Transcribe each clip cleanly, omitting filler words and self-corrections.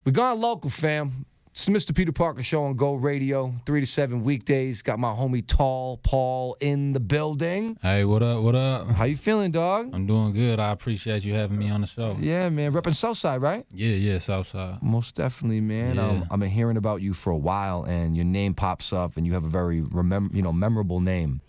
We gone local, fam. It's the Mr. Peter Parker Show on Go Radio, 3 to 7 weekdays. Got my homie Tall Paul in the building. Hey, what up, what up? How you feeling, dog? I'm doing good. I appreciate you having me on the show. Yeah, man. Repping Southside, right? Yeah, Southside. Most definitely, man. Yeah. I've been hearing about you for a while, and your name pops up, and you have a very memorable name.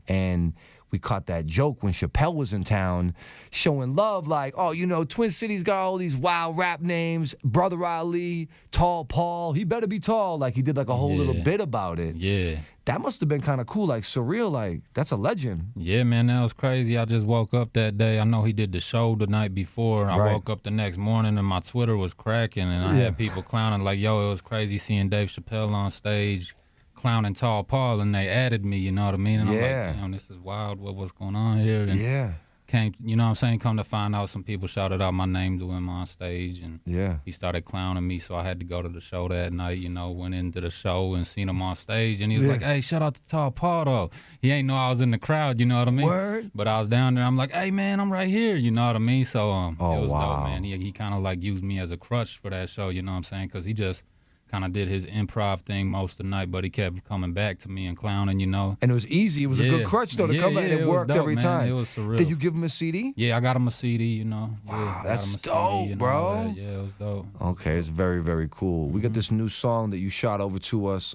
And we caught that joke when Chappelle was in town, showing love like, oh, Twin Cities got all these wild rap names. Brother Ali, Tall Paul, he better be tall. Like, he did like a whole little bit about it. Yeah. That must have been kind of cool, like surreal, like that's a legend. Yeah, man, that was crazy. I just woke up that day. I know he did the show the night before. I woke up the next morning and my Twitter was cracking, and I had people clowning like, yo, it was crazy seeing Dave Chappelle on stage clowning Tall Paul, and they added me, you know what I mean? And I'm like, damn, this is wild. What's going on here? And came, you know what I'm saying? Come to find out, some people shouted out my name to him on stage, and he started clowning me, so I had to go to the show that night, went into the show and seen him on stage, and he was like, hey, shout out to Tall Paul, though. He ain't know I was in the crowd, you know what I mean? Word. But I was down there, I'm like, hey, man, I'm right here, you know what I mean? So it was wow. dope, man. He kind of like used me as a crutch for that show, you know what I'm saying? Because he just kind of did his improv thing most of the night, but he kept coming back to me and clowning, And it was easy. It was a good crutch, though, to come back, and it worked dope, every man. time. It was surreal. Did you give him a CD? Yeah, I got him a CD, Wow, that's dope, dope, bro. Yeah, it was dope. Okay, it's very, very cool. We got this new song that you shot over to us.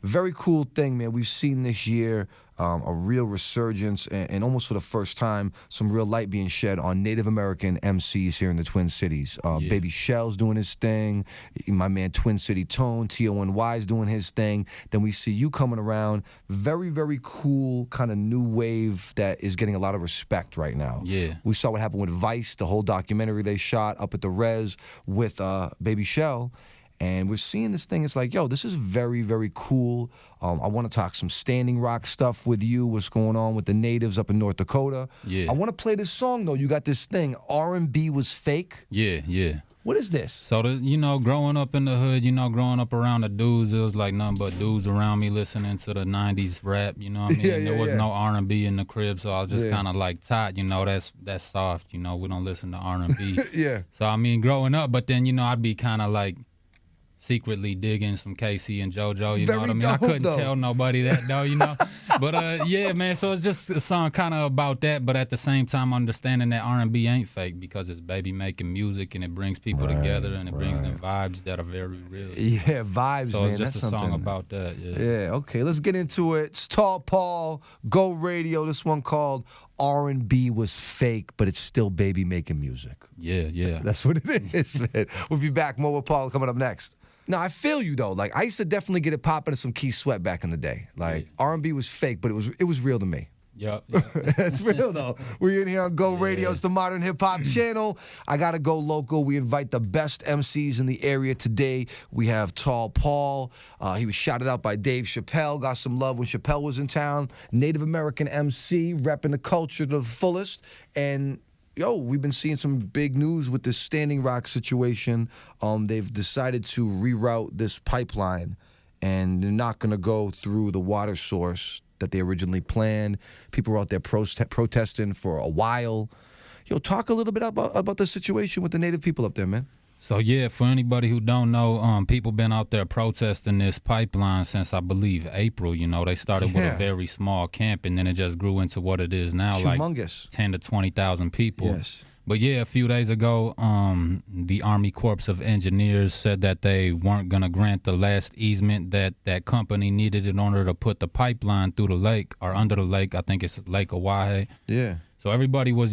Very cool thing, man. We've seen this year a real resurgence and almost for the first time, some real light being shed on Native American MCs here in the Twin Cities. Baby Shell's doing his thing. My man Twin City Tone, TONY's doing his thing. Then we see you coming around. Very, very cool kind of new wave that is getting a lot of respect right now. Yeah. We saw what happened with Vice, the whole documentary they shot up at the Res with Baby Shell. And we're seeing this thing. It's like, yo, this is very, very cool. I want to talk some Standing Rock stuff with you. What's going on with the natives up in North Dakota? Yeah. I want to play this song, though. You got this thing, R&B was fake. Yeah. What is this? So, growing up in the hood, growing up around the dudes, it was like nothing but dudes around me listening to the 90s rap, you know what I mean? There was no R&B in the crib, so I was just kind of like taught, that's soft, we don't listen to R&B. So, growing up, but then, I'd be kind of like secretly digging some Casey and JoJo, you know what I mean? I couldn't tell nobody that, though, But, yeah, man, so it's just a song kind of about that, but at the same time understanding that R&B ain't fake because it's baby making music and it brings people together and it brings them vibes that are very real. Yeah, vibes, so man. So it's just that's a song something. about that, Yeah, okay, let's get into it. It's Tall Paul, Go Radio. This one called R&B was fake, but it's still baby making music. Yeah. That's what it is, man. We'll be back. More with Paul coming up next. Now, I feel you, though. Like, I used to definitely get it popping to some Keith Sweat back in the day. Like, R&B was fake, but it was real to me. Yep. It's real, though. We're in here on Go Radio. It's the Modern Hip Hop channel. I got to go local. We invite the best MCs in the area today. We have Tall Paul. He was shouted out by Dave Chappelle. Got some love when Chappelle was in town. Native American MC, repping the culture to the fullest. And we've been seeing some big news with this Standing Rock situation. They've decided to reroute this pipeline, and they're not going to go through the water source that they originally planned. People were out there protesting for a while. Talk a little bit about the situation with the Native people up there, man. So, yeah, for anybody who don't know, people been out there protesting this pipeline since, I believe, April. They started with a very small camp, and then it just grew into what it is now, humongous. Like 10 to 20,000 people. Yes. But, yeah, a few days ago, the Army Corps of Engineers said that they weren't going to grant the last easement that company needed in order to put the pipeline through the lake, or under the lake. I think it's Lake Oahe. Yeah. So everybody was,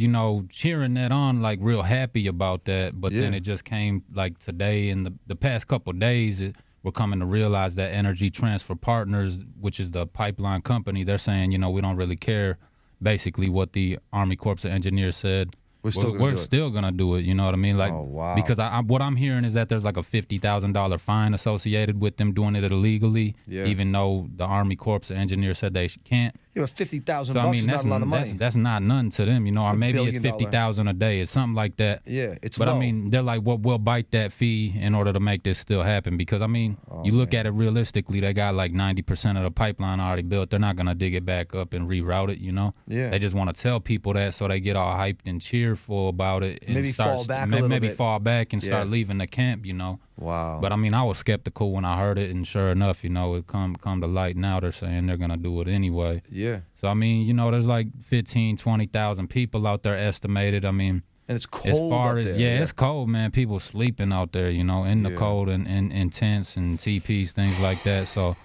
cheering that on, like real happy about that. But then it just came like today and the past couple of days, we're coming to realize that Energy Transfer Partners, which is the pipeline company, they're saying, we don't really care basically what the Army Corps of Engineers said. We're still going to do it, you know what I mean? Like, because what I'm hearing is that there's like a $50,000 fine associated with them doing it illegally, even though the Army Corps of Engineers said they can't. Yeah, but $50,000 So I mean, is not a lot of money. That's not nothing to them, you know. Or maybe it's $50,000 a day. It's something like that. Yeah, it's But low. I mean, they're like, well, we'll bite that fee in order to make this still happen. Because I mean, you look at it realistically, they got like 90% of the pipeline already built. They're not gonna dig it back up and reroute it, you know. Yeah. They just want to tell people that so they get all hyped and cheerful about it. And Maybe fall back a little maybe bit. fall back and start leaving the camp, you know. Wow. But I mean, I was skeptical when I heard it, and sure enough, you know, it come to light now. They're saying they're gonna do it anyway. Yeah. So I mean, you know, there's like 15, 20,000 people out there estimated. I mean, and it's cold as far up as there. it's cold, man. People sleeping out there, you know, in the cold and in tents and teepees, things like that. So,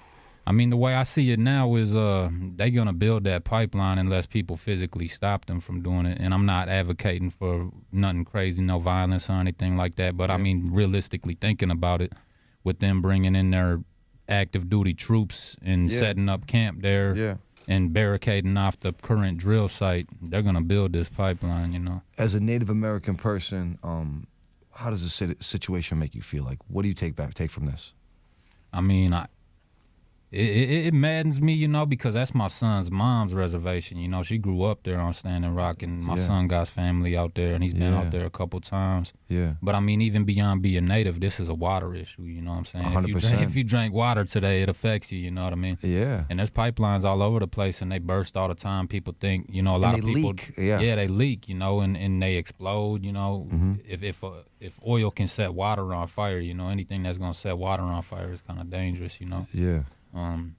I mean, the way I see it now is they're gonna build that pipeline unless people physically stop them from doing it. And I'm not advocating for nothing crazy, no violence or anything like that. But I mean, realistically thinking about it, with them bringing in their active duty troops and setting up camp there and barricading off the current drill site, they're gonna build this pipeline, you know. As a Native American person, how does this situation make you feel? Like, what do you take from this? I mean, it maddens me, you know, because that's my son's mom's reservation. You know, she grew up there on Standing Rock, and my son got family out there, and he's been out there a couple times. Yeah. But I mean, even beyond being Native, this is a water issue. You know what I'm saying? 100%. If you drink water today, it affects you. You know what I mean? Yeah. And there's pipelines all over the place, and they burst all the time. People think, you know, a lot of people leak. Yeah, they leak. You know, and they explode. You know, if oil can set water on fire, you know, anything that's gonna set water on fire is kind of dangerous. You know? Yeah.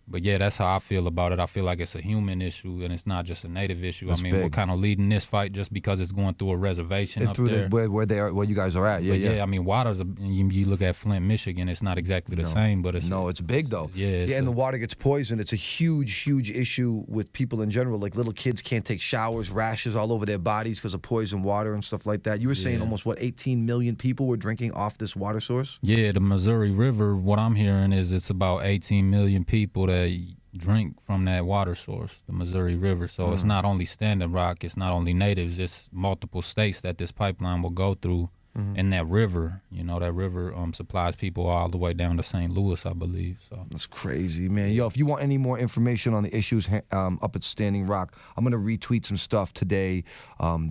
But yeah, that's how I feel about it. I feel like it's a human issue, and it's not just a Native issue. That's I mean, big. we're kind of leading this fight just because it's going through a reservation up there. Where they are, where you guys are at. Yeah, yeah. I mean, water's you look at Flint, Michigan. It's not exactly the same, but it's big though. And the water gets poisoned. It's a huge issue with people in general. Like little kids can't take showers, rashes all over their bodies because of poisoned water and stuff like that. You were saying almost 18 million people were drinking off this water source? Yeah, the Missouri River. What I'm hearing is it's about 18 million people that drink from that water source, the Missouri River. So it's not only Standing Rock, it's not only natives, it's multiple states that this pipeline will go through. And that river, you know, that river supplies people all the way down to St. Louis, I believe. So that's crazy, man. Yo, if you want any more information on the issues up at Standing Rock, I'm gonna retweet some stuff today,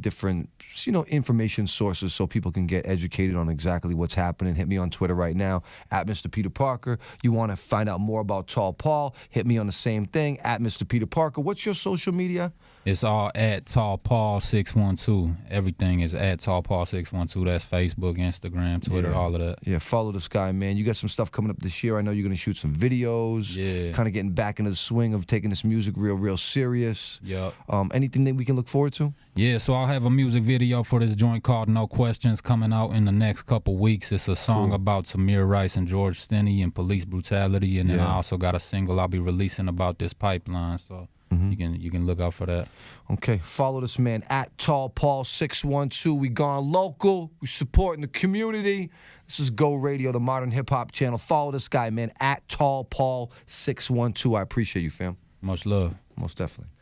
different, you know, information sources so people can get educated on exactly what's happening. Hit me on Twitter right now at Mr. Peter Parker. You want to find out more about Tall Paul? Hit me on the same thing at Mr. Peter Parker. What's your social media? It's all at Tall Paul 612. Everything is at Tall Paul 612. That's Facebook, Instagram, Twitter, all of that. Yeah, follow this guy, man. You got some stuff coming up this year. I know you're going to shoot some videos. Yeah. Kind of getting back into the swing of taking this music real serious. Yep. Anything that we can look forward to? Yeah, so I'll have a music video for this joint called No Questions coming out in the next couple weeks. It's a song about Samir Rice and George Stinney and police brutality. And then I also got a single I'll be releasing about this pipeline. So you can look out for that. Okay, follow this man at Tall Paul 612. We gone local. We supporting the community. This is Go Radio, the modern hip hop channel. Follow this guy, man, at Tall Paul 612. I appreciate you, fam. Much love. Most definitely.